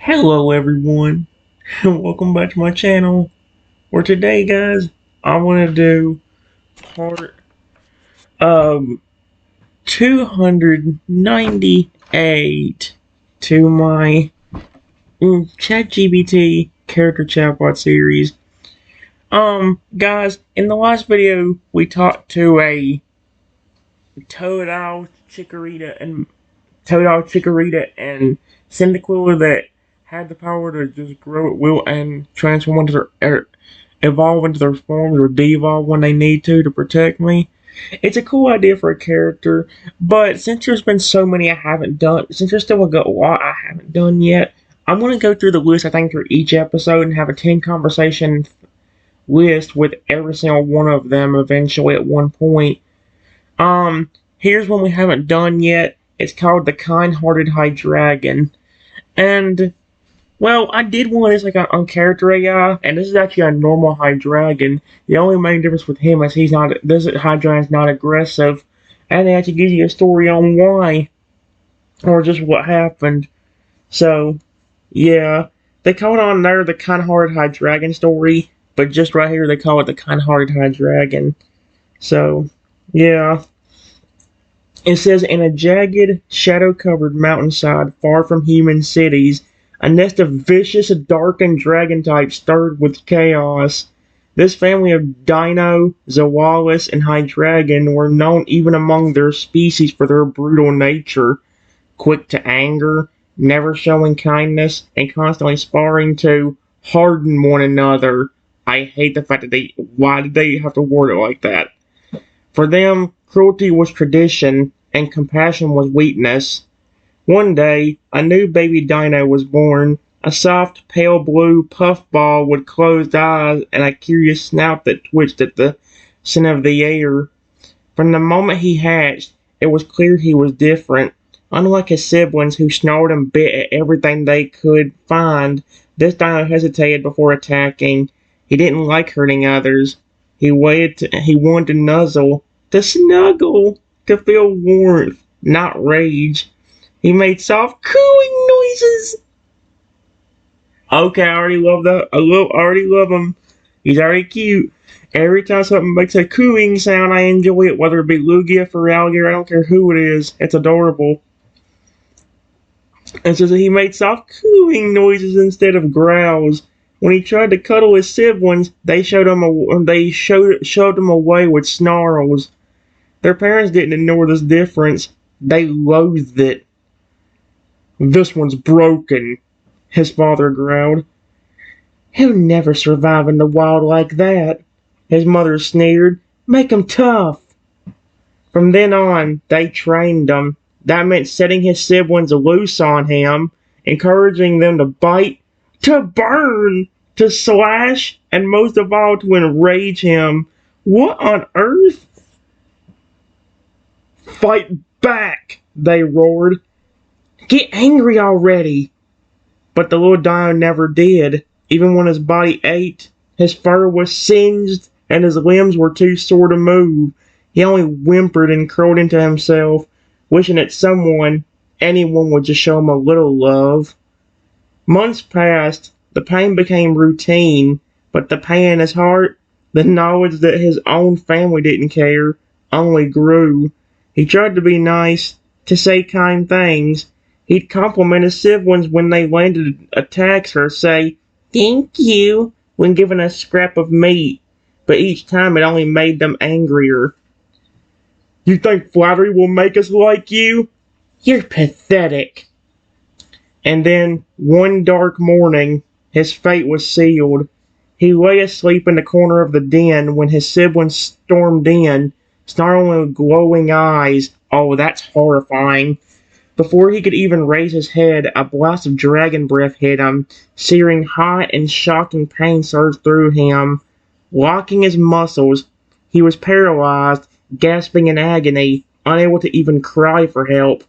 Hello everyone, and welcome back to my channel, where today guys, I want to do part 298 to my ChatGPT character chatbot series. Guys, in the last video, we talked to a Toad Owl Chikorita and Cyndaquil that had the power to just grow at will and transform into evolve into their forms or devolve when they need to protect me. It's a cool idea for a character, but since there's been so many I haven't done, since there's still a lot I haven't done yet, I'm going to go through the list, I think, for each episode and have a 10 conversation list with every single one of them eventually at one point. Here's one we haven't done yet. It's called the Kind-Hearted Hydreigon. And, well, I did one that's like on character AI, and this is actually a normal Hydreigon. The only main difference with him is this Hydreigon's not aggressive, and they actually give you a story on why, or just what happened. So, yeah, they call it on there the Kind-Hearted Hydreigon story, but just right here they call it the Kind-Hearted Hydreigon. So, yeah. It says, in a jagged, shadow-covered mountainside far from human cities, a nest of vicious, darkened dragon types stirred with chaos. This family of Dino, Zoalis, and Hydreigon were known even among their species for their brutal nature, quick to anger, never showing kindness, and constantly sparring to harden one another. I hate the fact that why did they have to word it like that? For them, cruelty was tradition, and compassion was weakness. One day, a new baby dino was born, a soft, pale blue puffball with closed eyes and a curious snout that twitched at the scent of the air. From the moment he hatched, it was clear he was different. Unlike his siblings who snarled and bit at everything they could find, this dino hesitated before attacking. He didn't like hurting others. He wanted to nuzzle, to snuggle, to feel warmth, not rage. He made soft cooing noises. Okay, I already love that. Already love him. He's already cute. Every time something makes a cooing sound, I enjoy it, whether it be Lugia or Alligator, I don't care who it is. It's adorable. And so he made soft cooing noises instead of growls. When he tried to cuddle his siblings, they shoved him away with snarls. Their parents didn't ignore this difference. They loathed it. This one's broken, his father growled. He'll never survive in the wild like that, his mother sneered. Make him tough. From then on, they trained him. That meant setting his siblings loose on him, encouraging them to bite, to burn, to slash, and most of all to enrage him. What on earth? Fight back, they roared. Get angry already. But the little dino never did. Even when his body ached, his fur was singed, and his limbs were too sore to move. He only whimpered and curled into himself, wishing that anyone would just show him a little love. Months passed. The pain became routine, but the pain in his heart, the knowledge that his own family didn't care, only grew. He tried to be nice, to say kind things. He'd compliment his siblings when they landed attacks or say, thank you, when given a scrap of meat, but each time it only made them angrier. You think flattery will make us like you? You're pathetic. And then, one dark morning, his fate was sealed. He lay asleep in the corner of the den when his siblings stormed in, snarling with glowing eyes. Oh, that's horrifying. Before he could even raise his head, a blast of dragon breath hit him, searing hot and shocking pain surged through him. Locking his muscles, he was paralyzed, gasping in agony, unable to even cry for help.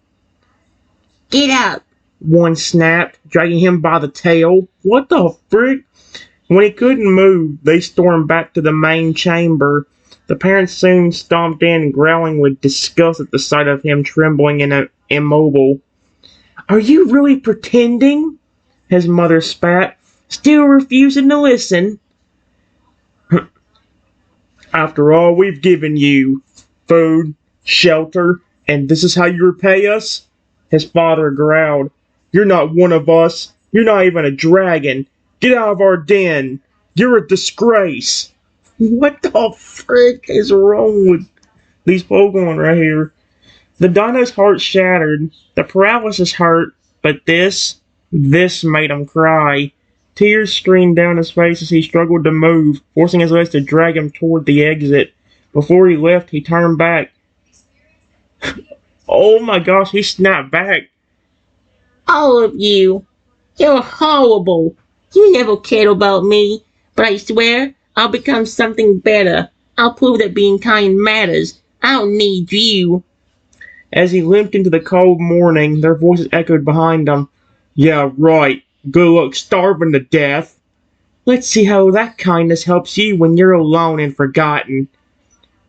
Get up! One snapped, dragging him by the tail. What the frick? When he couldn't move, they stormed back to the main chamber. The parents soon stomped in, growling with disgust at the sight of him trembling and immobile. Are you really pretending? his mother spat, still refusing to listen. After all we've given you, food, shelter, and this is how you repay us? His father growled. You're not one of us. You're not even a dragon. Get out of our den. You're a disgrace. What the frick is wrong with these Pokemon right here? The dino's heart shattered. The paralysis hurt, but this made him cry. Tears streamed down his face as he struggled to move, forcing his legs to drag him toward the exit. Before he left, he turned back. Oh my gosh, he snapped back. All of you, you're horrible. You never cared about me, but I swear I'll become something better. I'll prove that being kind matters. I don't need you. As he limped into the cold morning, their voices echoed behind him. Yeah, right. Good luck starving to death. Let's see how that kindness helps you when you're alone and forgotten.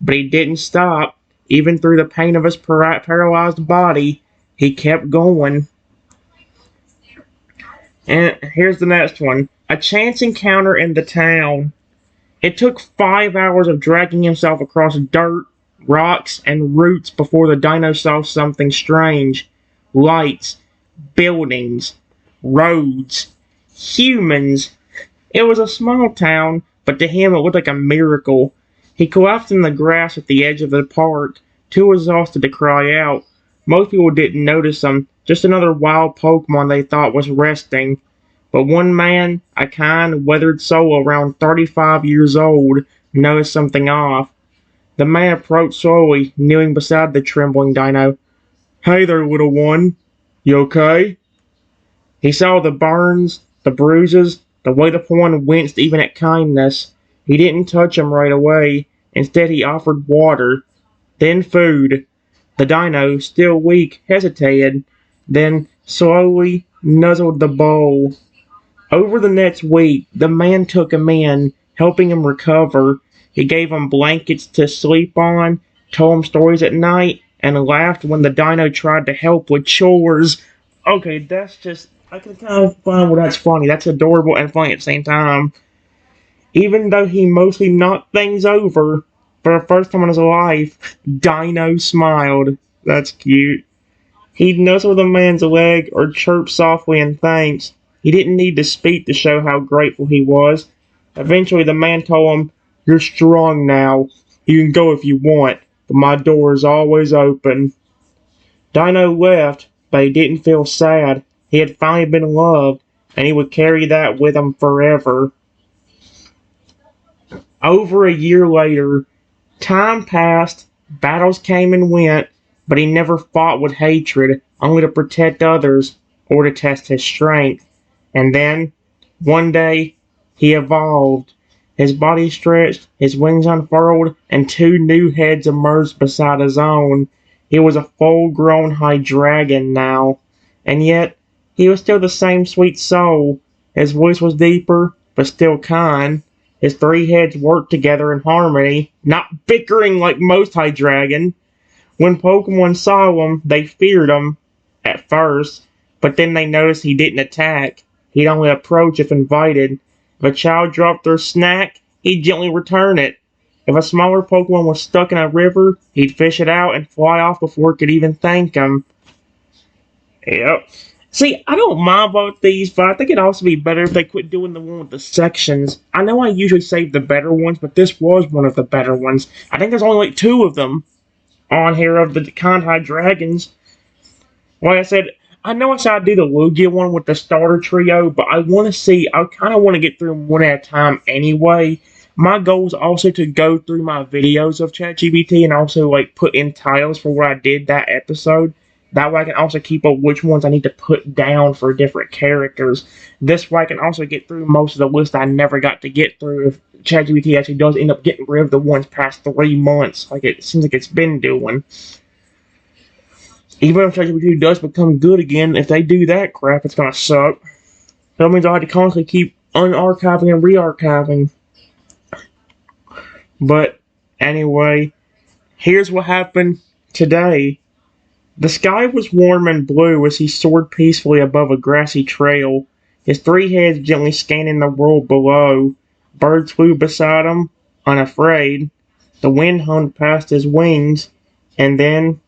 But he didn't stop. Even through the pain of his paralyzed body, he kept going. And here's the next one. A chance encounter in the town. It took 5 hours of dragging himself across dirt, rocks, and roots before the dino saw something strange. Lights, buildings, roads, humans. It was a small town, but to him it looked like a miracle. He collapsed in the grass at the edge of the park, too exhausted to cry out. Most people didn't notice him, just another wild Pokemon they thought was resting. But one man, a kind, weathered soul around 35 years old, noticed something off. The man approached slowly, kneeling beside the trembling dino. Hey there, little one. You okay? He saw the burns, the bruises, the way the pawn winced even at kindness. He didn't touch him right away. Instead, he offered water, then food. The dino, still weak, hesitated, then slowly nuzzled the bowl. Over the next week, the man took him in, helping him recover. He gave him blankets to sleep on, told him stories at night, and laughed when the dino tried to help with chores. Okay, that's just, I can kind of find where that's funny. That's adorable and funny at the same time. Even though he mostly knocked things over, for the first time in his life, Dino smiled. That's cute. He'd nuzzle the man's leg or chirp softly in thanks. He didn't need to speak to show how grateful he was. Eventually, the man told him, You're strong now. You can go if you want, but my door is always open. Dino left, but he didn't feel sad. He had finally been loved, and he would carry that with him forever. Over a year later, time passed, battles came and went, but he never fought with hatred, only to protect others or to test his strength. And then, one day, he evolved. His body stretched, his wings unfurled, and two new heads emerged beside his own. He was a full-grown Hydreigon now, and yet he was still the same sweet soul. His voice was deeper, but still kind. His three heads worked together in harmony, not bickering like most Hydreigon. When Pokemon saw him, they feared him at first, but then they noticed he didn't attack. He'd only approach if invited. If a child dropped their snack, he'd gently return it. If a smaller Pokemon was stuck in a river, he'd fish it out and fly off before it could even thank him. Yep. See, I don't mind about these, but I think it'd also be better if they quit doing the one with the sections. I know I usually save the better ones, but this was one of the better ones. I think there's only like two of them on here of the Contai Dragons. Like I said, I know I said I'd do the Lugia one with the starter trio, but I kind of want to get through them one at a time anyway. My goal is also to go through my videos of ChatGPT and also like put in titles for what I did that episode. That way I can also keep up which ones I need to put down for different characters. This way I can also get through most of the list I never got to get through if ChatGPT actually does end up getting rid of the ones past 3 months, like it seems like it's been doing. Even if ChatGPT does become good again, if they do that crap, it's gonna suck. That means I have to constantly keep unarchiving and re-archiving. But anyway, here's what happened today. The sky was warm and blue as he soared peacefully above a grassy trail. his three heads gently scanning the world below. Birds flew beside him, unafraid. The wind hummed past his wings, and then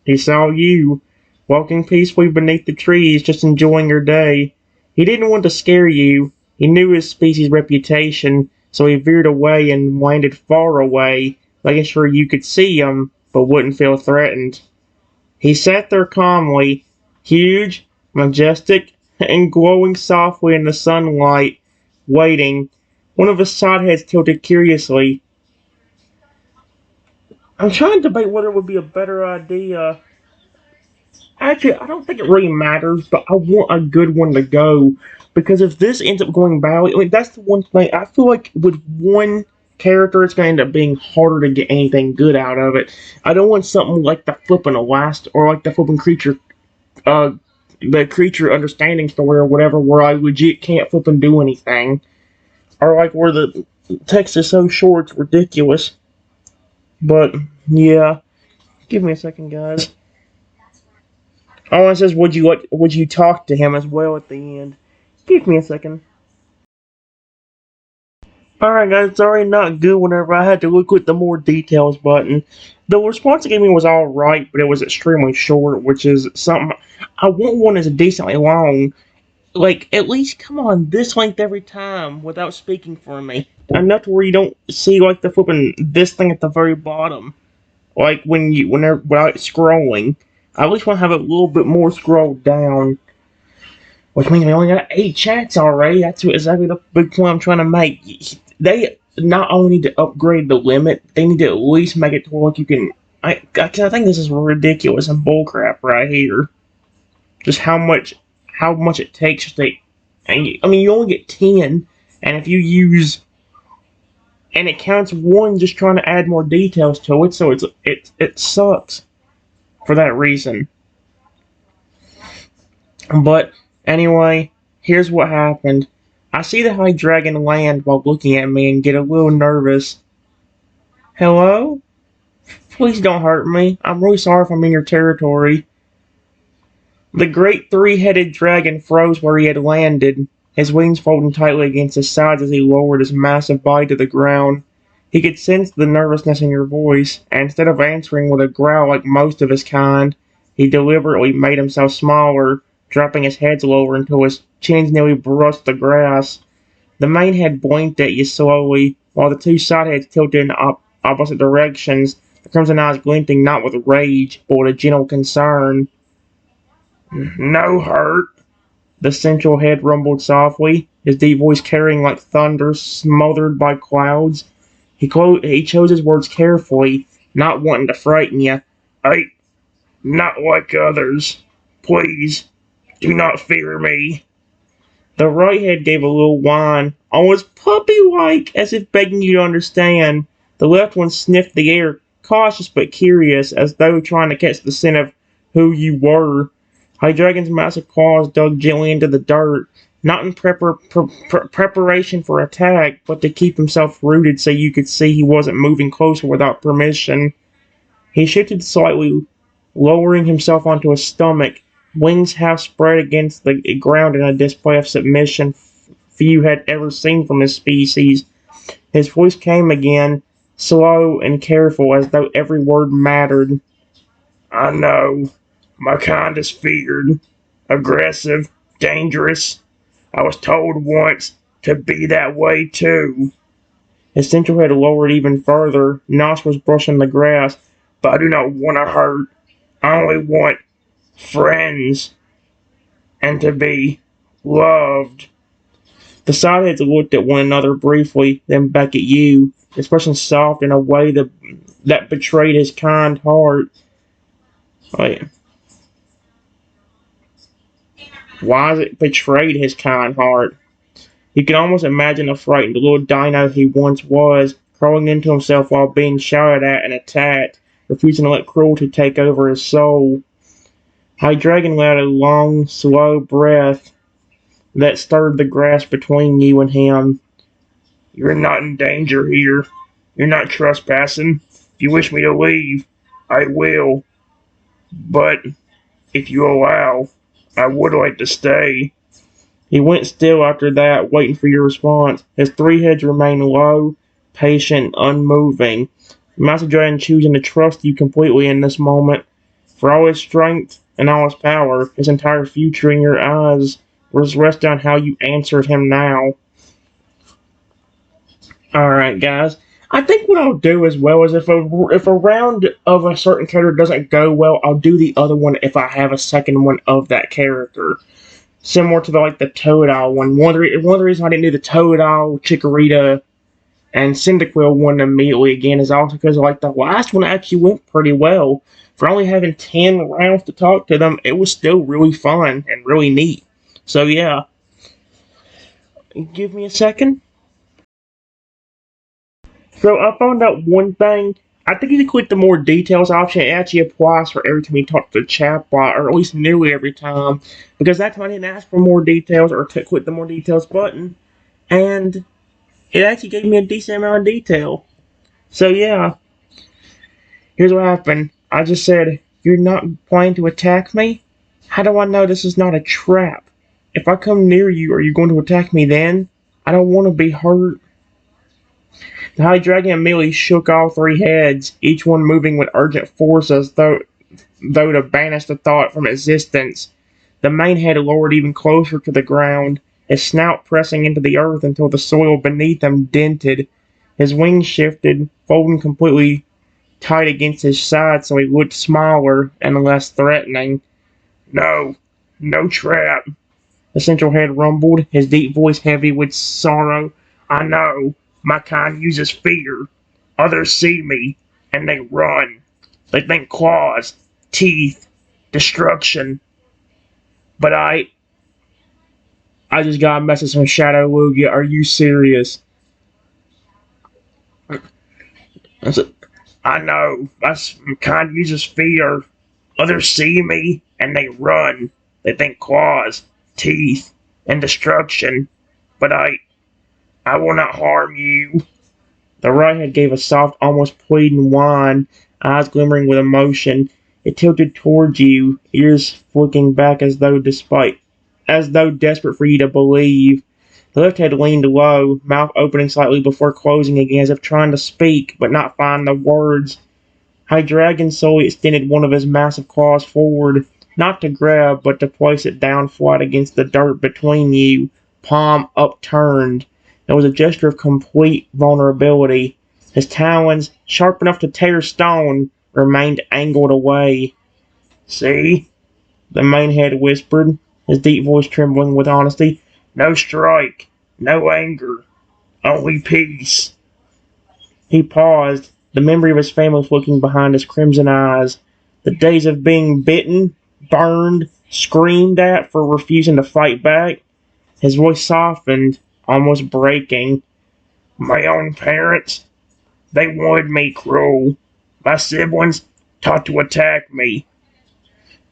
he saw you, walking peacefully beneath the trees, just enjoying your day. He didn't want to scare you. He knew his species' reputation, so he veered away and landed far away, making sure you could see him, but wouldn't feel threatened. He sat there calmly, huge, majestic, and glowing softly in the sunlight, waiting. One of his side heads tilted curiously. I'm trying to debate whether it would be a better idea. Actually, I don't think it really matters, but I want a good one to go. Because if this ends up going badly, I mean, that's the one thing. I feel like with one character, it's going to end up being harder to get anything good out of it. I don't want something like the flipping Elast or like the flipping creature, uh, the creature understanding story or whatever, where I legit can't flip and do anything. Or like where the text is so short, it's ridiculous. But, yeah. Give me a second, guys. Oh, it says, would you talk to him as well at the end? Give me a second. Alright, guys, it's already not good whenever I had to look at the more details button. The response it gave me was alright, but it was extremely short, which is something. I want one that's decently long. Like, at least come on this length every time without speaking for me. Enough to where you don't see, like, the flipping this thing at the very bottom. Like, without scrolling. I at least want to have it a little bit more scrolled down. Which means we only got 8 chats already. That's exactly the big point I'm trying to make. They not only need to upgrade the limit, they need to at least make it to where you can. I think this is ridiculous and bullcrap right here. Just how much it takes to. I mean, you only get 10, and if you use, and it counts one just trying to add more details to it, so it sucks for that reason. But anyway, here's what happened. I see the Hydreigon land while looking at me and get a little nervous. Hello? Please don't hurt me. I'm really sorry if I'm in your territory. The great three-headed dragon froze where he had landed, his wings folding tightly against his sides as he lowered his massive body to the ground. He could sense the nervousness in your voice, and instead of answering with a growl like most of his kind, he deliberately made himself smaller, dropping his head lower until his chins nearly brushed the grass. The main head blinked at you slowly, while the two side heads tilted in opposite directions, the crimson eyes glinting not with rage, but with a gentle concern. No hurt, the central head rumbled softly, his deep voice carrying like thunder smothered by clouds. He chose his words carefully, not wanting to frighten you. Not like others. Please, do not fear me. The right head gave a little whine, almost puppy-like, as if begging you to understand. The left one sniffed the air, cautious but curious, as though trying to catch the scent of who you were. Hydreigon's massive claws dug gently into the dirt, not in preparation for attack, but to keep himself rooted so you could see he wasn't moving closer without permission. He shifted slightly, lowering himself onto his stomach, wings half spread against the ground in a display of submission few had ever seen from his species. His voice came again, slow and careful, as though every word mattered. I know. My kind is feared, aggressive, dangerous. I was told once to be that way too. His central head lowered even further, nostrils brushing the grass. But I do not want to hurt. I only want friends and to be loved. The sideheads looked at one another briefly, then back at you, expression soft in a way that betrayed his kind heart. Wait, why has it betrayed his kind heart? You can almost imagine the frightened little dino he once was, crawling into himself while being shouted at and attacked, refusing to let cruelty take over his soul. Hydreigon let out a long, slow breath that stirred the grass between you and him. You're not in danger here. You're not trespassing. If you wish me to leave, I will. But if you allow, I would like to stay. He went still after that, waiting for your response. His three heads remained low, patient, unmoving. Master Dragon choosing to trust you completely in this moment. For all his strength and all his power, his entire future in your eyes was resting on how you answered him now. Alright, guys. I think what I'll do as well is if a round of a certain character doesn't go well, I'll do the other one if I have a second one of that character. Similar to the Toad Owl one. One of the reasons I didn't do the Toad Owl, Chikorita, and Cyndaquil one immediately again is also because the last one actually went pretty well. For only having 10 rounds to talk to them, it was still really fun and really neat. So yeah, give me a second. So I found out one thing. I think if you click the more details option, it actually applies for every time you talk to the chatbot, or at least nearly every time. Because that time I didn't ask for more details or to click the more details button, and it actually gave me a decent amount of detail. So yeah, here's what happened. I just said, "You're not planning to attack me? How do I know this is not a trap? If I come near you, are you going to attack me then? I don't want to be hurt." The Hydreigon immediately shook all three heads, each one moving with urgent force as though to banish the thought from existence. The main head lowered even closer to the ground, his snout pressing into the earth until the soil beneath him dented. His wings shifted, folding completely tight against his side so he looked smaller and less threatening. "No, no trap," the central head rumbled, his deep voice heavy with sorrow. "I know. My kind uses fear. Others see me, and they run. They think claws, teeth, destruction. But I just got a message from Shadow Lugia. Are you serious?" I said, "I know. My kind uses fear. Others see me, and they run. They think claws, teeth, and destruction. But I will not harm you." The right gave a soft, almost pleading whine, eyes glimmering with emotion. It tilted towards you, ears flicking back as though desperate for you to believe. The left head leaned low, mouth opening slightly before closing again as if trying to speak, but not find the words. Hydreigon slowly extended one of his massive claws forward, not to grab, but to place it down flat against the dirt between you, palm upturned. It was a gesture of complete vulnerability. His talons, sharp enough to tear stone, remained angled away. "See?" the main head whispered, his deep voice trembling with honesty. "No strike, no anger, only peace." He paused, the memory of his family looking behind his crimson eyes. The days of being bitten, burned, screamed at for refusing to fight back. His voice softened, almost breaking. "My own parents, they wanted me cruel. My siblings taught to attack me,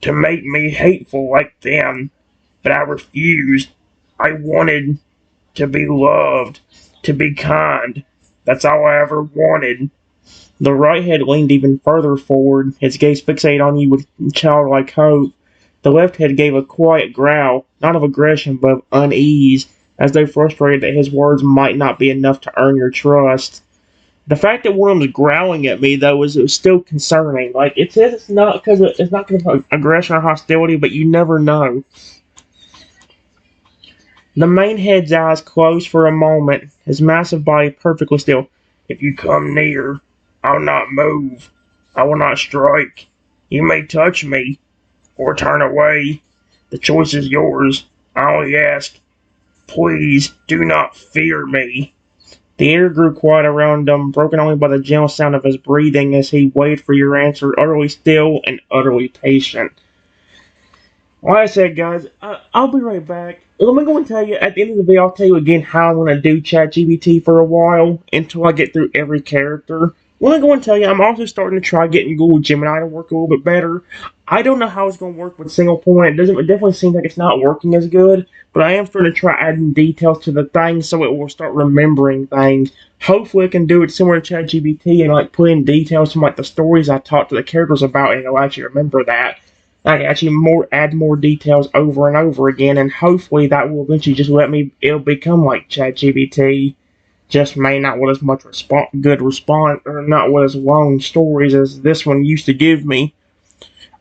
to make me hateful like them. But I refused. I wanted to be loved, to be kind. That's all I ever wanted." The right head leaned even further forward, his gaze fixated on you with childlike hope. The left head gave a quiet growl, not of aggression but of unease, as though frustrated that his words might not be enough to earn your trust. The fact that one of them was growling at me, though, was still concerning. It says it's not because of aggression or hostility, but you never know. The main head's eyes closed for a moment, his massive body perfectly still. "If you come near, I'll not move. I will not strike. You may touch me, or turn away. The choice is yours. I only ask, please do not fear me." The air grew quiet around him, broken only by the gentle sound of his breathing as he waited for your answer, utterly still and utterly patient. Like I said, guys, I'll be right back. Let me go and tell you, at the end of the video, I'll tell you again how I'm going to do ChatGPT for a while until I get through every character. Let me go and tell you, I'm also starting to try getting Google Gemini to work a little bit better. I don't know how it's going to work with single point. It definitely seems like it's not working as good, but I am starting to try adding details to the thing so it will start remembering things. Hopefully, I can do it similar to ChatGPT and put in details from the stories I talked to the characters about, and it'll actually remember that. I can actually add more details over and over again, and hopefully that will eventually just let me. It'll become like ChatGPT, just may not with as much good response, or not with as long stories as this one used to give me.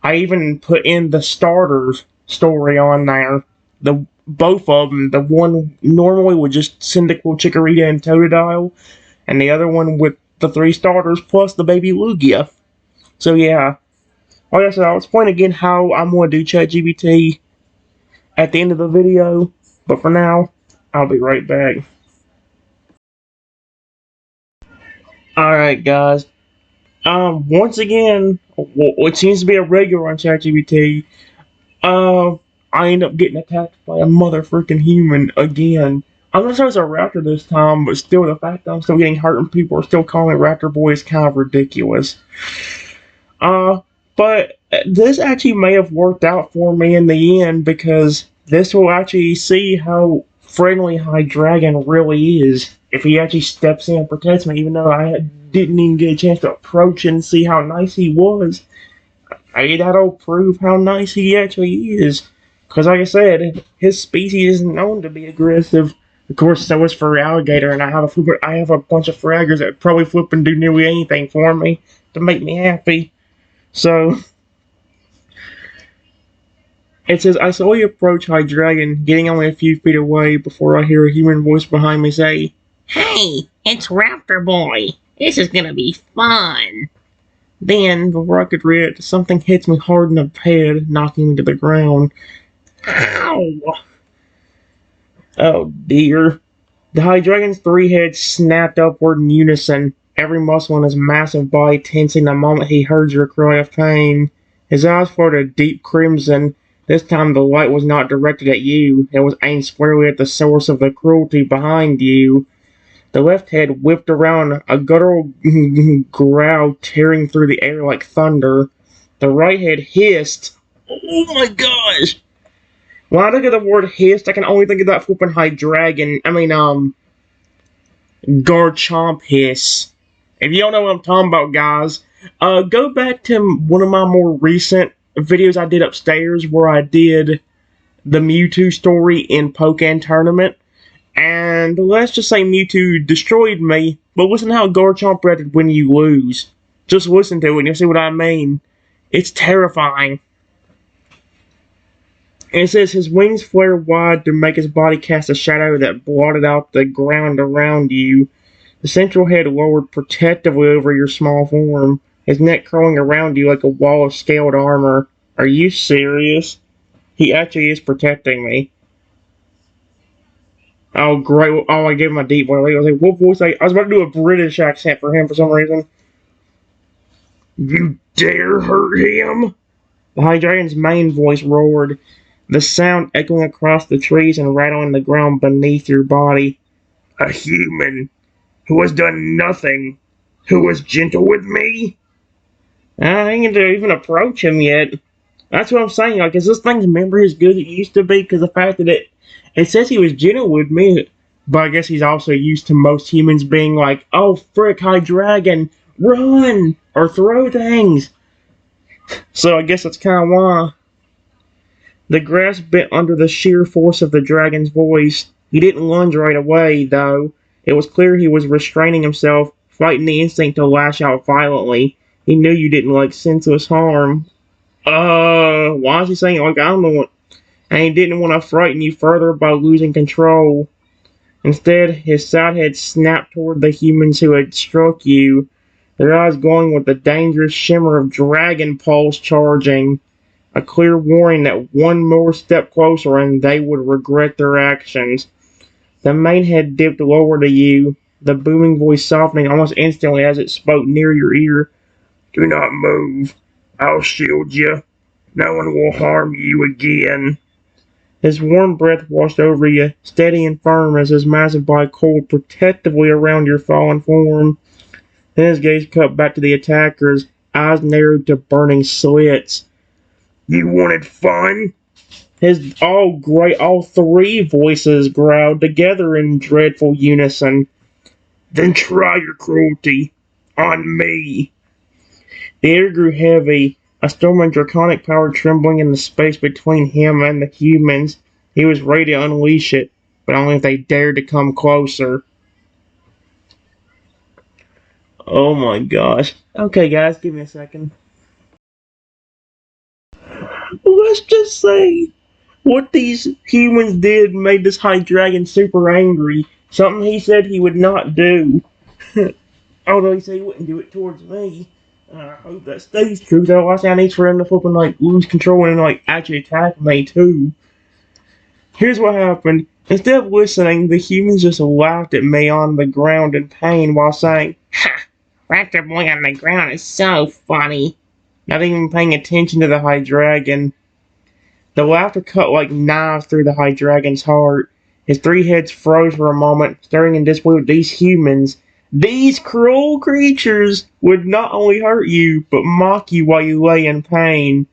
I even put in the starters story on there. The both of them. The one normally with just Cyndaquil, Chikorita, and Totodile, and the other one with the 3 starters plus the baby Lugia. So yeah, like I said, I'll explain again how I'm going to do ChatGPT at the end of the video. But for now, I'll be right back. Alright, guys. Once again, what seems to be a regular on ChatGPT, uh, I end up getting attacked by a motherfucking human again. I'm not sure it's a raptor this time, but still, the fact that I'm still getting hurt and people are still calling me Raptor Boy is kind of ridiculous. Uh, but this actually may have worked out for me in the end because this will actually see how friendly Hydreigon really is if he actually steps in and protects me, even though I didn't even get a chance to approach and see how nice he was. That'll prove how nice he actually is. Because, like I said, his species isn't known to be aggressive. Of course, so is for alligator, and I have a bunch of fraggers that probably flip and do nearly anything for me to make me happy. So, it says, I saw you approach Hydreigon, getting only a few feet away before I hear a human voice behind me say, Hey, it's Raptor Boy. This is gonna be fun. Then, before I could read it, something hits me hard in the head, knocking me to the ground. Ow! Oh dear. The Hydreigon's 3 heads snapped upward in unison, every muscle in his massive body tensing the moment he heard your cry of pain. His eyes flowed a deep crimson. This time the light was not directed at you. It was aimed squarely at the source of the cruelty behind you. The left head whipped around, a guttural growl tearing through the air like thunder. The right head hissed. Oh my gosh! When I think of the word hissed, I can only think of that flipping Hydreigon. Garchomp hiss. If you don't know what I'm talking about, guys, go back to one of my more recent videos I did upstairs where I did the Mewtwo story in Pokken Tournament. And let's just say Mewtwo destroyed me, but listen to how Garchomp reacted when you lose. Just listen to it and you'll see what I mean. It's terrifying. And it says his wings flared wide to make his body cast a shadow that blotted out the ground around you. The central head lowered protectively over your small form, his neck curling around you like a wall of scaled armor. Are you serious? He actually is protecting me. Oh, great. Oh, I gave him a deep voice. I was like, what voice? I was about to do a British accent for him for some reason. You dare hurt him? The Hydreigon's main voice roared, the sound echoing across the trees and rattling the ground beneath your body. A human who has done nothing, who was gentle with me? I ain't gonna even approach him yet. That's what I'm saying. Like, is this thing's memory as good as it used to be? Because the fact that it says he was gentle with me, but I guess he's also used to most humans being like, oh, frick, Hydreigon, run! Or throw things. So I guess that's kind of why. The grass bent under the sheer force of the dragon's voice. He didn't lunge right away, though. It was clear he was restraining himself, fighting the instinct to lash out violently. He knew you didn't like senseless harm. Why is he saying it like I'm the one? And he didn't want to frighten you further by losing control. Instead, his side head snapped toward the humans who had struck you, their eyes glowing with the dangerous shimmer of dragon pulse charging. A clear warning that one more step closer and they would regret their actions. The main head dipped lower to you, the booming voice softening almost instantly as it spoke near your ear. Do not move. I'll shield you. No one will harm you again. His warm breath washed over you, steady and firm as his massive body coiled protectively around your fallen form. Then his gaze cut back to the attackers, eyes narrowed to burning slits. You wanted fun? All 3 voices growled together in dreadful unison. Then try your cruelty. On me. The air grew heavy. A storm of draconic power trembling in the space between him and the humans. He was ready to unleash it, but only if they dared to come closer. Oh my gosh. Okay, guys, give me a second. Let's just say what these humans did made this Hydreigon super angry. Something he said he would not do. Although he said he wouldn't do it towards me. I hope that stays true, because otherwise I need for him to flipping like lose control and like actually attack me too. Here's what happened. Instead of listening, the humans just laughed at me on the ground in pain while saying, "Ha! Raptor boy on the ground is so funny." Not even paying attention to the Hydreigon. The laughter cut like knives through the Hydreigon's heart. His three heads froze for a moment, staring in disbelief at these humans. These cruel creatures would not only hurt you, but mock you while you lay in pain.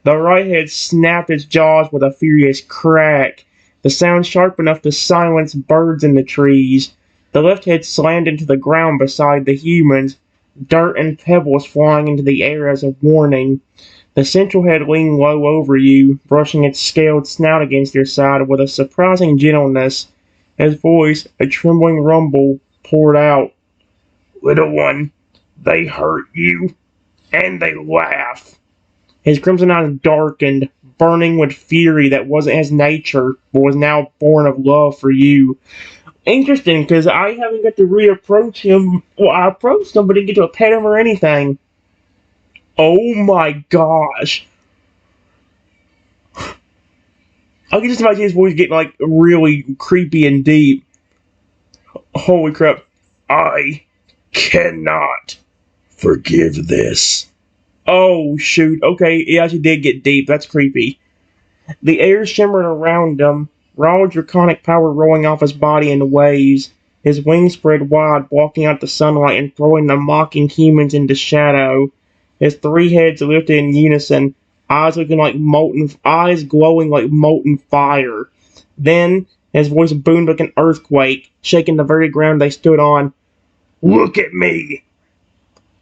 The right head snapped its jaws with a furious crack, the sound sharp enough to silence birds in the trees. The left head slammed into the ground beside the humans, dirt and pebbles flying into the air as a warning. The central head leaned low over you, brushing its scaled snout against your side with a surprising gentleness. His voice, a trembling rumble, poured out. "Little one, they hurt you, and they laugh." His crimson eyes darkened, burning with fury that wasn't his nature, but was now born of love for you. Interesting, because I haven't got to reapproach him. Well, I approached him, but didn't get to pet him or anything. Oh my gosh. I can just imagine his voice getting like really creepy and deep. Holy crap. "I cannot forgive this." Oh shoot. Okay, it actually did get deep. That's creepy. The air shimmered around him, raw draconic power rolling off his body in waves. His wings spread wide, blocking out the sunlight and throwing the mocking humans into shadow. His three heads lifted in unison, eyes glowing like molten fire. Then his voice boomed like an earthquake, shaking the very ground they stood on. "Look at me!"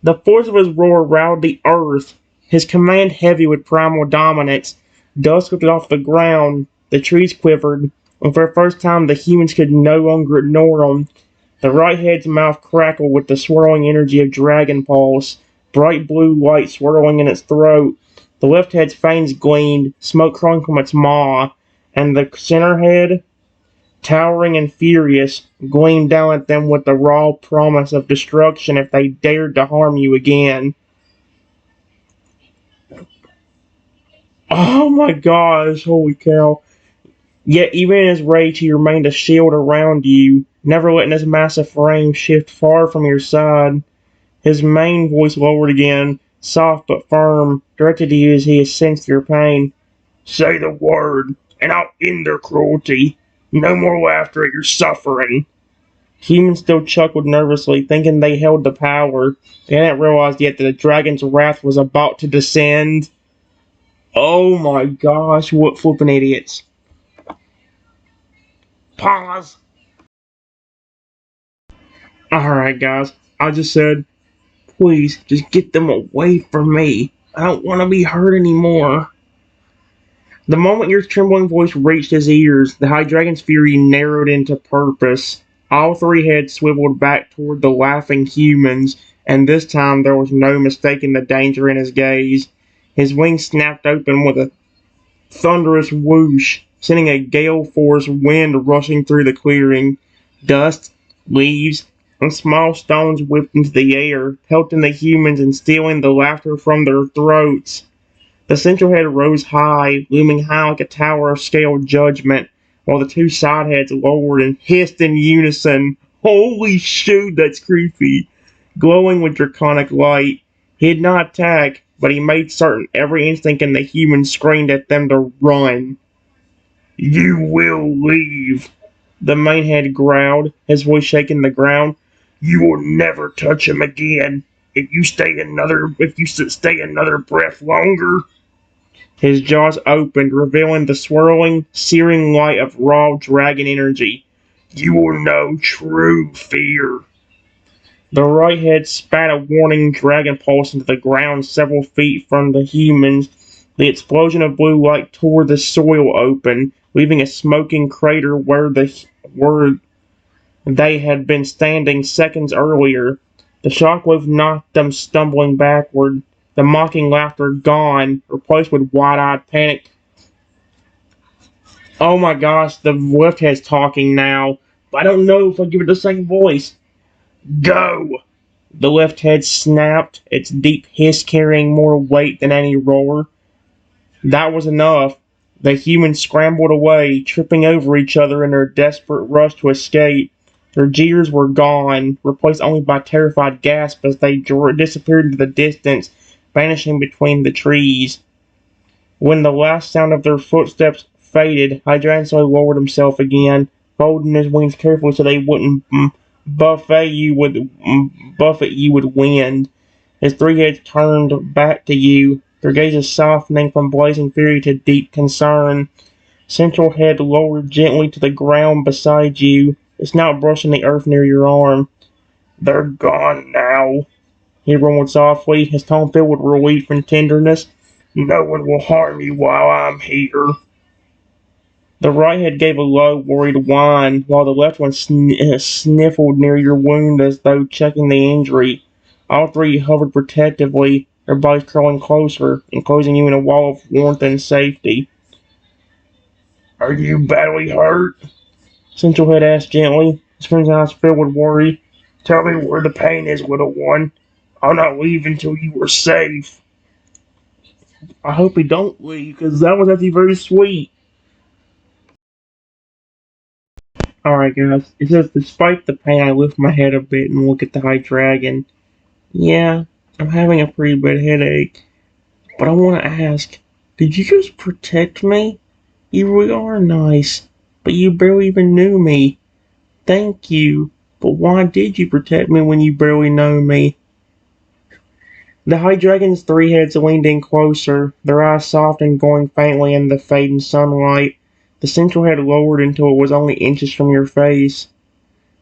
The force of his roar riled the earth, his command heavy with primal dominance. Dust lifted off the ground, the trees quivered, and for the first time the humans could no longer ignore him. The right head's mouth crackled with the swirling energy of dragon pulse, bright blue light swirling in its throat. The left head's fangs gleamed, smoke curling from its maw, and the center head, towering and furious, gleamed down at them with the raw promise of destruction if they dared to harm you again. Oh my gosh, holy cow. Yet even in his rage he remained a shield around you, never letting his massive frame shift far from your side. His main voice lowered again, soft but firm, directed to you as he sensed your pain. "Say the word, and I'll end their cruelty. No more laughter at your suffering." Humans still chuckled nervously, thinking they held the power. They hadn't realized yet that the dragon's wrath was about to descend. Oh my gosh, what flippin' idiots. Pause. Alright, guys, I just said, please, just get them away from me. I don't want to be hurt anymore. The moment your trembling voice reached his ears, the Hydreigon's fury narrowed into purpose. All three heads swiveled back toward the laughing humans, and this time there was no mistaking the danger in his gaze. His wings snapped open with a thunderous whoosh, sending a gale-force wind rushing through the clearing. Dust, leaves, and small stones whipped into the air, pelting the humans and stealing the laughter from their throats. The central head rose high, looming high like a tower of scaled judgment, while the two side heads lowered and hissed in unison. Holy shoot, that's creepy. Glowing with draconic light. He did not attack, but he made certain every instinct in the humans screamed at them to run. "You will leave," the main head growled, his voice shaking the ground. "You will never touch him again. If you stay another breath longer." His jaws opened, revealing the swirling, searing light of raw dragon energy. "You will know true fear." The right head spat a warning dragon pulse into the ground several feet from the humans. The explosion of blue light tore the soil open, leaving a smoking crater where they had been standing seconds earlier. The shockwave knocked them stumbling backward, the mocking laughter gone, replaced with wide-eyed panic. Oh my gosh, the left head's talking now. But I don't know if I'll give it the same voice. Go! The left head snapped, its deep hiss carrying more weight than any roar. That was enough. The humans scrambled away, tripping over each other in their desperate rush to escape. Their jeers were gone, replaced only by terrified gasps as they disappeared into the distance, vanishing between the trees. When the last sound of their footsteps faded, Hydreigon slowly lowered himself again, folding his wings carefully so they wouldn't buffet you with wind. His three heads turned back to you, their gazes softening from blazing fury to deep concern. Central head lowered gently to the ground beside you, its snout brushing the earth near your arm. They're gone now, he rumbled softly, his tone filled with relief and tenderness. No one will harm you while I'm here. The right head gave a low, worried whine, while the left one sniffled near your wound as though checking the injury. All three hovered protectively, their bodies curling closer, enclosing you in a wall of warmth and safety. Are you badly hurt? Centralhead asked gently, his friend's eyes filled with worry. Tell me where the pain is, little one. I'll not leave until you are safe. I hope he don't leave, because that was actually very sweet. Alright guys, it says, despite the pain, I lift my head a bit and look at the Hydreigon. Yeah, I'm having a pretty bad headache. But I want to ask, did you just protect me? You really are nice, but you barely even knew me. Thank you, but why did you protect me when you barely know me? The Hydreigon's three heads leaned in closer, their eyes soft and glowing faintly in the fading sunlight. The central head lowered until it was only inches from your face,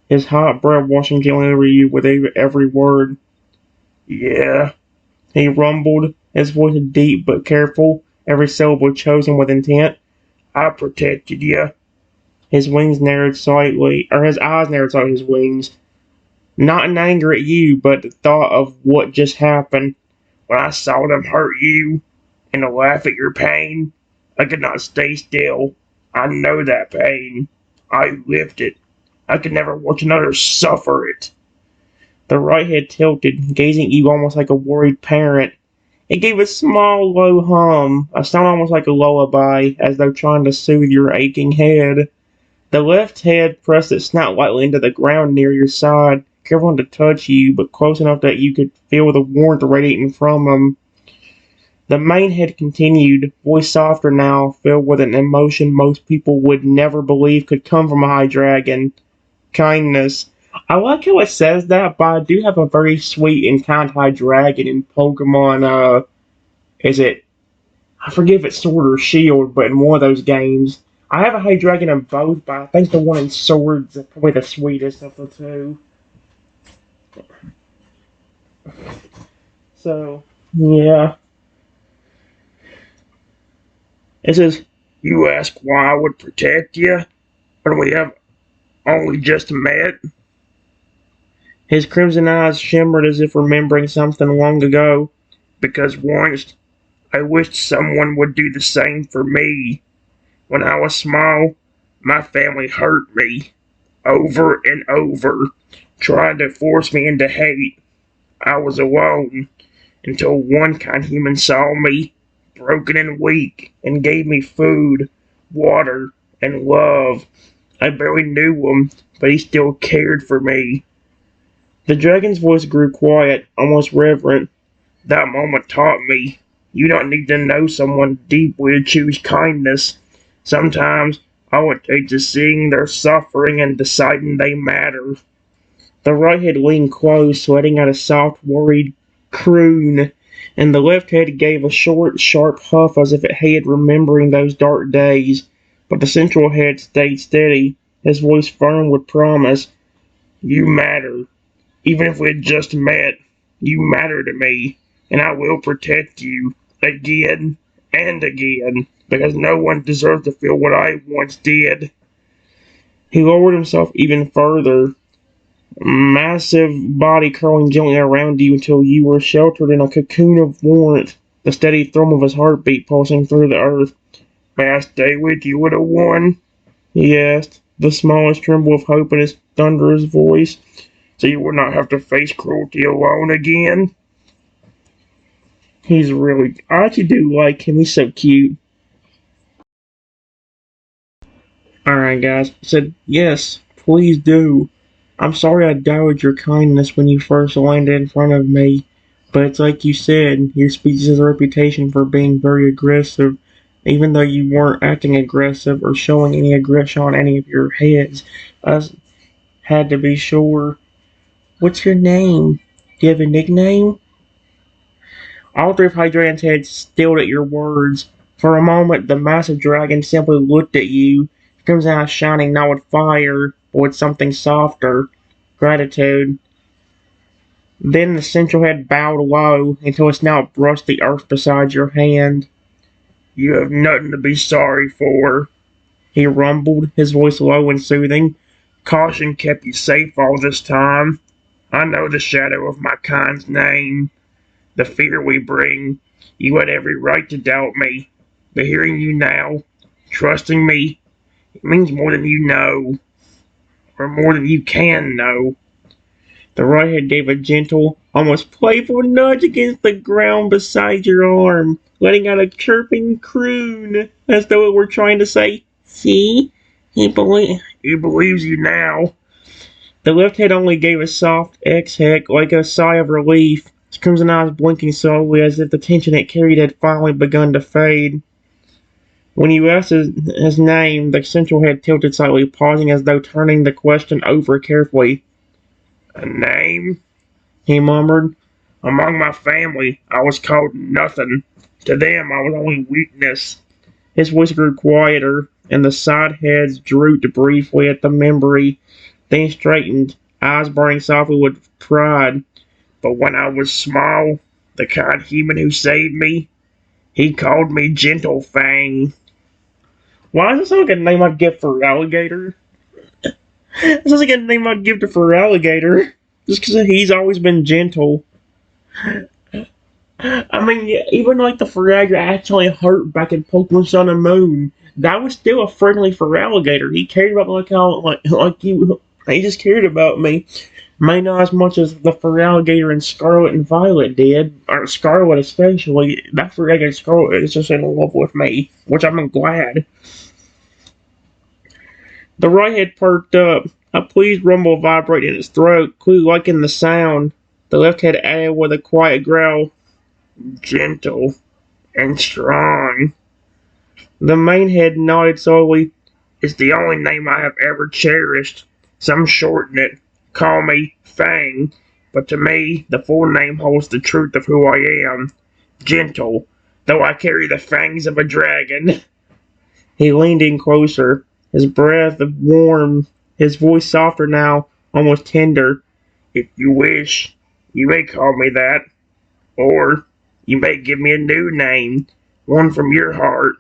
his hot breath washing gently over you with every word. Yeah, he rumbled, his voice deep but careful, every syllable chosen with intent. I protected you. His wings narrowed slightly, or his eyes narrowed slightly, his wings. Not in anger at you, but the thought of what just happened. When I saw them hurt you, and to laugh at your pain, I could not stay still. I know that pain. I lived it. I could never watch another suffer it. The right head tilted, gazing at you almost like a worried parent. It gave a small, low hum, a sound almost like a lullaby, as though trying to soothe your aching head. The left head pressed its snout lightly into the ground near your side, careful not to touch you, but close enough that you could feel the warmth radiating from him. The main head continued, voice softer now, filled with an emotion most people would never believe could come from a Hydreigon. Kindness. I like how it says that, but I do have a very sweet and kind Hydreigon in Pokemon, is it, I forget if it's Sword or Shield, but in one of those games. I have a Hydreigon in both, but I think the one in Swords is probably the sweetest of the two. So, yeah. It says, you ask why I would protect you? When we have only just met? His crimson eyes shimmered as if remembering something long ago. Because once, I wished someone would do the same for me. When I was small, my family hurt me. Over and over. Trying to force me into hate. I was alone. Until one kind human saw me, broken and weak, and gave me food, water, and love. I barely knew him, but he still cared for me. The dragon's voice grew quiet, almost reverent. That moment taught me, you don't need to know someone deeply to choose kindness. Sometimes all it takes is seeing their suffering and deciding they matter. The right head leaned close, letting out a soft, worried croon, and the left head gave a short, sharp huff as if it hated remembering those dark days. But the central head stayed steady, his voice firm with promise. You matter. Even if we had just met, you matter to me, and I will protect you again and again, because no one deserves to feel what I once did. He lowered himself even further, massive body curling gently around you until you were sheltered in a cocoon of warmth, the steady thrum of his heartbeat pulsing through the earth. May I stay with you, little one? He asked, the smallest tremble of hope in his thunderous voice, so you will not have to face cruelty alone again. I actually do like him. He's so cute. Alright, guys. I said, yes, please do. I'm sorry I doubted your kindness when you first landed in front of me, but it's like you said, your species has a reputation for being very aggressive, even though you weren't acting aggressive or showing any aggression on any of your heads. I had to be sure. What's your name? Do you have a nickname? All three of Hydreigon's heads stilled at your words. For a moment, the massive dragon simply looked at you, his eyes shining not with fire, but with something softer, gratitude. Then the central head bowed low until its snout brushed the earth beside your hand. You have nothing to be sorry for, he rumbled, his voice low and soothing. Caution kept you safe all this time. I know the shadow of my kind's name, the fear we bring. You had every right to doubt me, but hearing you now, trusting me, it means more than you know, or more than you can know. The right hand gave a gentle, almost playful nudge against the ground beside your arm, letting out a chirping croon, as though it were trying to say, see? He believes you now. The left head only gave a soft exhale, like a sigh of relief, his crimson eyes blinking slowly as if the tension it carried had finally begun to fade. When you asked his name, the central head tilted slightly, pausing as though turning the question over carefully. A name? He murmured. Among my family, I was called nothing. To them, I was only weakness. His voice grew quieter, and the side heads drooped briefly at the memory, then straightened, eyes burning softly with pride. But when I was small, the kind human who saved me, he called me Gentle Fang. Why does this sound like a name I'd give for alligator? It sounds like a name I'd give to for alligator. Just because he's always been gentle. I mean, yeah, even like the Feraligatr actually hurt back in Pokemon Sun and Moon, that was still a friendly Feraligatr. He cared about me he just cared about me. May not as much as the Feraligatr in Scarlet and Violet did, or Scarlet especially. That Feraligatr Scarlet is just in love with me, which I'm glad. The right head perked up, a pleased rumble vibrated in its throat, clearly liking the sound. The left head added with a quiet growl, gentle and strong. The main head nodded slowly. It's the only name I have ever cherished. Some shorten it, call me Fang, but to me, the full name holds the truth of who I am. Gentle, though I carry the fangs of a dragon. He leaned in closer, his breath warm, his voice softer now, almost tender. If you wish, you may call me that. Or you may give me a new name, one from your heart.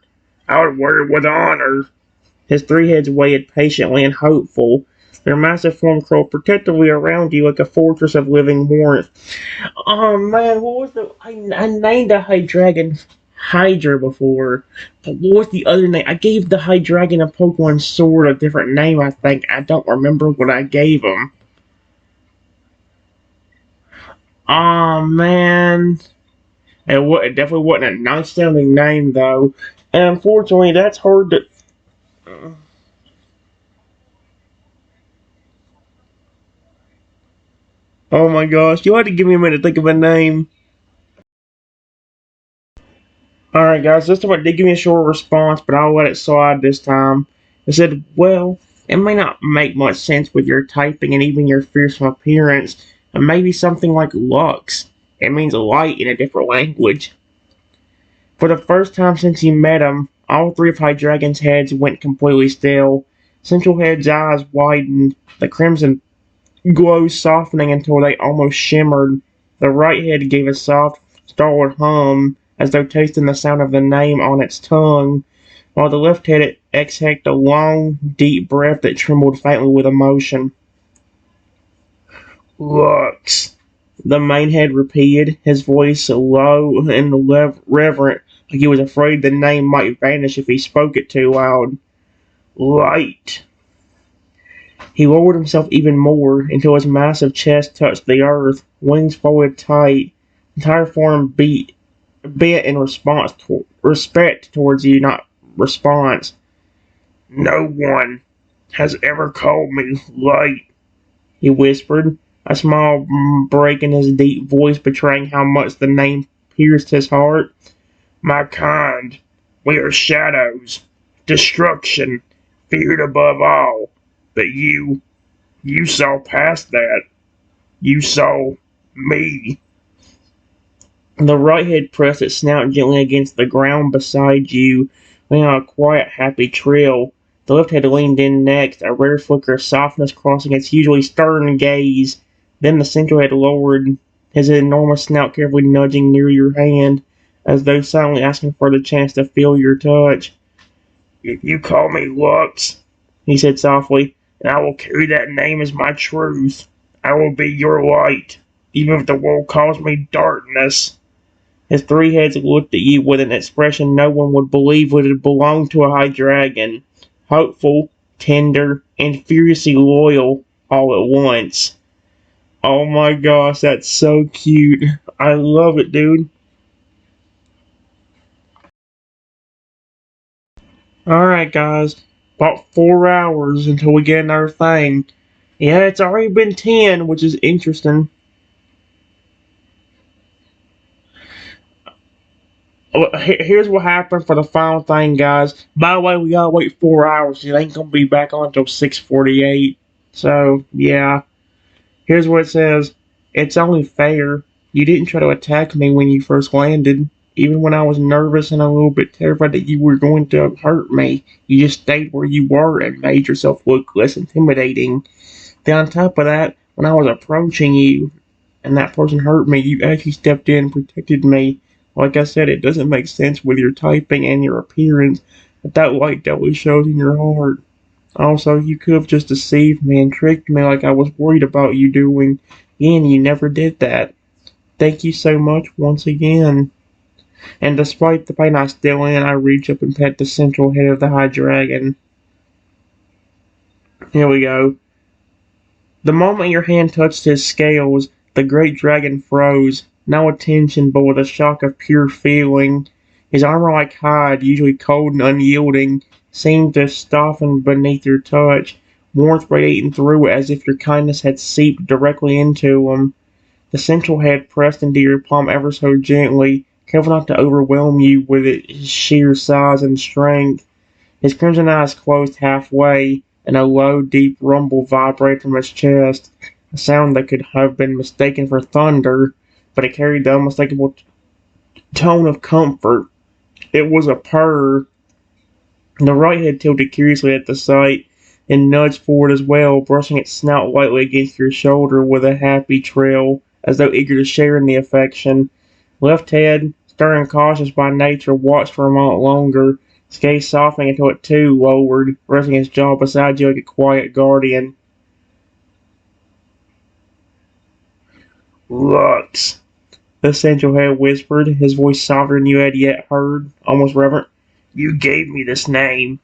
I would wear it with honor. His three heads waited patiently and hopeful, their massive form curled protectively around you like a fortress of living warmth. Oh man, what was the... I named a Hydreigon Hydra before, but what was the other name? I gave the Hydreigon a Pokemon Sword a different name, I think. I don't remember what I gave him. Oh man. It definitely wasn't a nice sounding name though. And unfortunately, that's hard to... Oh my gosh, you'll have to give me a minute to think of a name. Alright guys, this time did give me a short response, but I'll let it slide this time. It said, well, it may not make much sense with your typing and even your fearsome appearance, and maybe something like Lux. It means light in a different language. For the first time since you met him, all three of Hydreigon's heads went completely still. Central Head's eyes widened, the crimson glow softening until they almost shimmered. The right head gave a soft, startled hum, as though tasting the sound of the name on its tongue, while the left head exhaled a long, deep breath that trembled faintly with emotion. Lux, the main head repeated, his voice low and reverent, like he was afraid the name might vanish if he spoke it too loud. Light. He lowered himself even more until his massive chest touched the earth, wings folded tight, entire form bent in respect towards you, not response. No one has ever called me Light, he whispered, a small break in his deep voice betraying how much the name pierced his heart. My kind, we are shadows, destruction, feared above all. But you saw past that. You saw me. The right head pressed its snout gently against the ground beside you, laying on a quiet, happy trail. The left head leaned in next, a rare flicker of softness crossing its usually stern gaze. Then the central head lowered, his enormous snout carefully nudging near your hand, as though silently asking for the chance to feel your touch. You call me Lux, he said softly, and I will carry that name as my truth. I will be your light, even if the world calls me darkness. His three heads looked at you with an expression no one would believe would belong to a Hydreigon. Hopeful, tender, and furiously loyal all at once. Oh my gosh, that's so cute. I love it, dude. Alright, guys. About 4 hours until we get another thing. Yeah, it's already been 10, which is interesting. Here's what happened for the final thing, guys. By the way, we gotta wait 4 hours. It ain't gonna be back on until 6:48. So yeah, here's what it says. It's only fair. You didn't try to attack me when you first landed. Even when I was nervous and a little bit terrified that you were going to hurt me, you just stayed where you were and made yourself look less intimidating. Then on top of that, when I was approaching you, and that person hurt me, you actually stepped in and protected me. Like I said, it doesn't make sense with your typing and your appearance, but that light definitely shows in your heart. Also, you could have just deceived me and tricked me like I was worried about you doing, and you never did that. Thank you so much once again. And despite the pain I still in, I reach up and pet the central head of the Hydreigon. Here we go. The moment your hand touched his scales, the great dragon froze, no attention but with a shock of pure feeling. His armor-like hide, usually cold and unyielding, seemed to soften beneath your touch, warmth radiating through it as if your kindness had seeped directly into him. The central head pressed into your palm ever so gently, careful not to overwhelm you with its sheer size and strength. His crimson eyes closed halfway, and a low, deep rumble vibrated from his chest, a sound that could have been mistaken for thunder, but it carried the unmistakable tone of comfort. It was a purr. The right head tilted curiously at the sight, and nudged forward as well, brushing its snout lightly against your shoulder with a happy trail, as though eager to share in the affection. Left head, stern and cautious by nature, watched for a moment longer, his gaze softening until it too lowered, resting his jaw beside you like a quiet guardian. Lux, the central head whispered, his voice softer than you had yet heard, almost reverent. You gave me this name.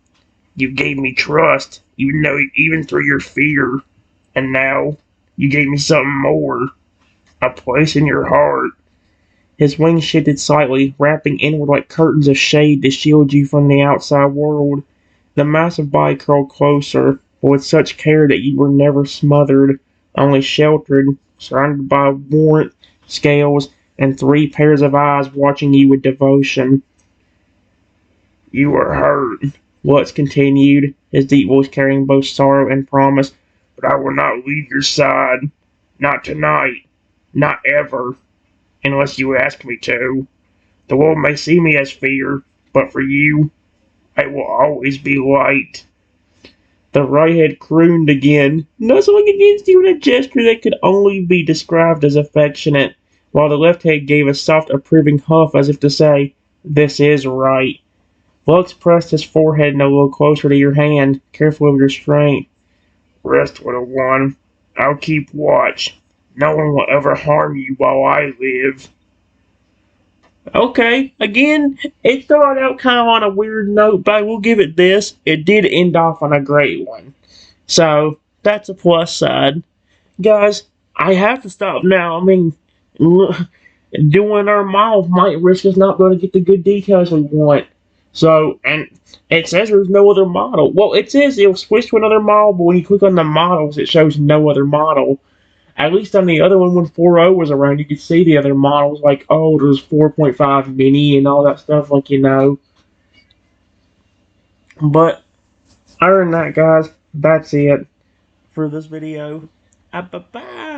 You gave me trust, even through your fear. And now, you gave me something more. A place in your heart. His wings shifted slightly, wrapping inward like curtains of shade to shield you from the outside world. The massive body curled closer, but with such care that you were never smothered, only sheltered, surrounded by warmth, scales, and three pairs of eyes watching you with devotion. You were hurt, Lutz continued, his deep voice carrying both sorrow and promise, but I will not leave your side. Not tonight. Not ever. Unless you ask me to. The world may see me as fear, but for you, I will always be light. The right head crooned again, nuzzling against you in a gesture that could only be described as affectionate, while the left head gave a soft approving huff as if to say, "This is right." Lux pressed his forehead a little closer to your hand, careful of your strength. "Rest, little one. I'll keep watch. No one will ever harm you while I live." Okay, again, it started out kind of on a weird note, but we'll give it this. It did end off on a great one. So, that's a plus side. Guys, I have to stop now. I mean, doing our models might risk us not going to get the good details we want. So, and it says there's no other model. Well, it says it'll switch to another model, but when you click on the models, it shows no other model. At least on the other one, when 4.0 was around, you could see the other models, like, oh, there's 4.5 mini and all that stuff, like, But, other than that, guys, that's it for this video. Bye-bye.